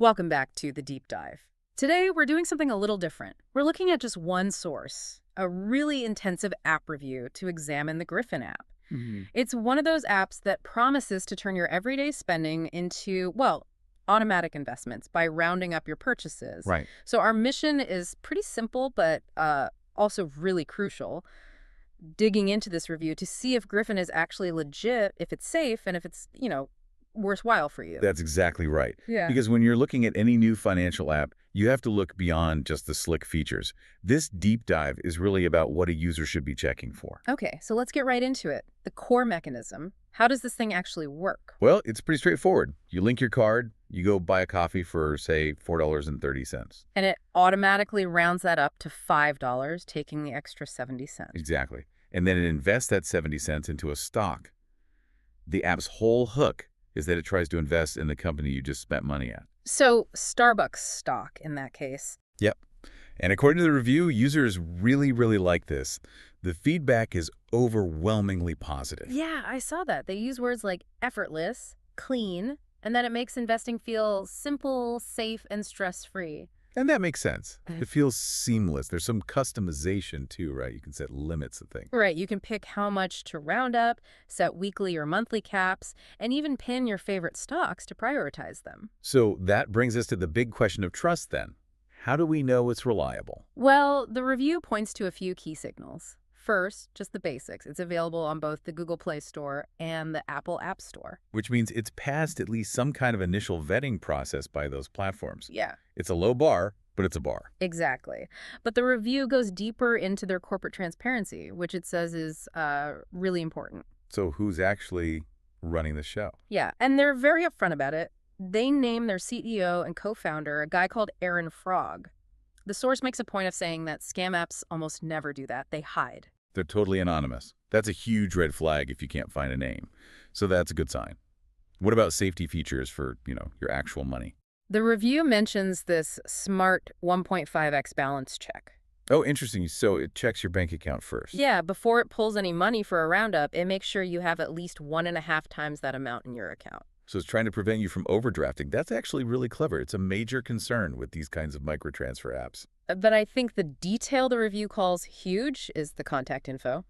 Welcome back to the deep dive. Today, we're doing something a little different. We're looking at just one source, a really intensive app review to examine the Grifin app. Mhm. It's one of those apps that promises to turn your everyday spending into, well, automatic investments by rounding up your purchases. Right. So our mission is pretty simple, but also really crucial, digging into this review to see if Grifin is actually legit, if it's safe, and if it's, worthwhile for you. That's exactly right. Yeah. Because when you're looking at any new financial app, you have to look beyond just the slick features. This deep dive is really about what a user should be checking for. Okay, so let's get right into it. The core mechanism. How does this thing actually work? Well, it's pretty straightforward. You link your card, you go buy a coffee for, say, $4.30. And it automatically rounds that up to $5, taking the extra 70 cents. Exactly. And then it invests that 70 cents into a stock. The app's whole hook is that it tries to invest in the company you just spent money at. So Starbucks stock in that case. Yep. And according to the review, users really like this. The feedback is overwhelmingly positive. Yeah, I saw that. They use words like effortless, clean, and that it makes investing feel simple, safe, and stress-free. And that makes sense. It feels seamless. There's some customization too, right? You can set limits to things. Right, you can pick how much to round up, set weekly or monthly caps, and even pin your favorite stocks to prioritize them. So that brings us to the big question of trust then. How do we know it's reliable? Well, the review points to a few key signals. First, just the basics. It's available on both the Google Play Store and the Apple App Store. Which means it's passed at least some kind of initial vetting process by those platforms. Yeah, It's a low bar, but it's a bar. exactly. But the review goes deeper into their corporate transparency, which it says is really important. So who's actually running the show? Yeah, and they're very upfront about it. They name their CEO and co-founder, a guy called Aaron Frog. The source makes a point of saying that scam apps almost never do that. They hide. They're totally anonymous. That's a huge red flag if you can't find a name. So that's a good sign. What about safety features for, your actual money? The review mentions this smart 1.5x balance check. Oh, interesting. So it checks your bank account first. Yeah, before it pulls any money for a roundup, it makes sure you have at least 1.5 times that amount in your account. So it's trying to prevent you from overdrafting. That's actually really clever. It's a major concern with these kinds of microtransfer apps. But I think the detail the review calls huge is the contact info.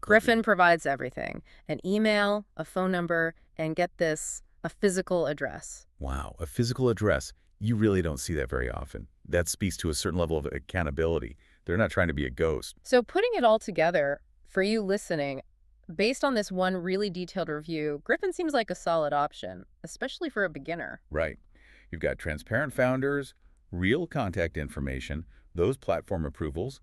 Griffin provides everything: an email, a phone number, and get this, a physical address. Wow, a physical address. You really don't see that very often. That speaks to a certain level of accountability. They're not trying to be a ghost. So putting it all together, for you listening, based on this one really detailed review, Griffin seems like a solid option, especially for a beginner. Right. You've got transparent founders, real contact information, those platform approvals,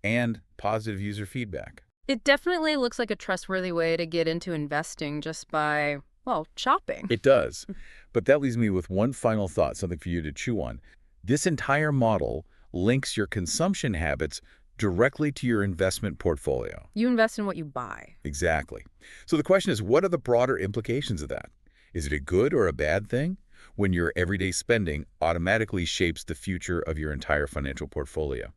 and positive user feedback. It definitely looks like a trustworthy way to get into investing just by, well, shopping. It does. But that leaves me with one final thought, something for you to chew on. This entire model links your consumption habits directly to your investment portfolio. You invest in what you buy. Exactly. So the question is, what are the broader implications of that? Is it a good or a bad thing when your everyday spending automatically shapes the future of your entire financial portfolio?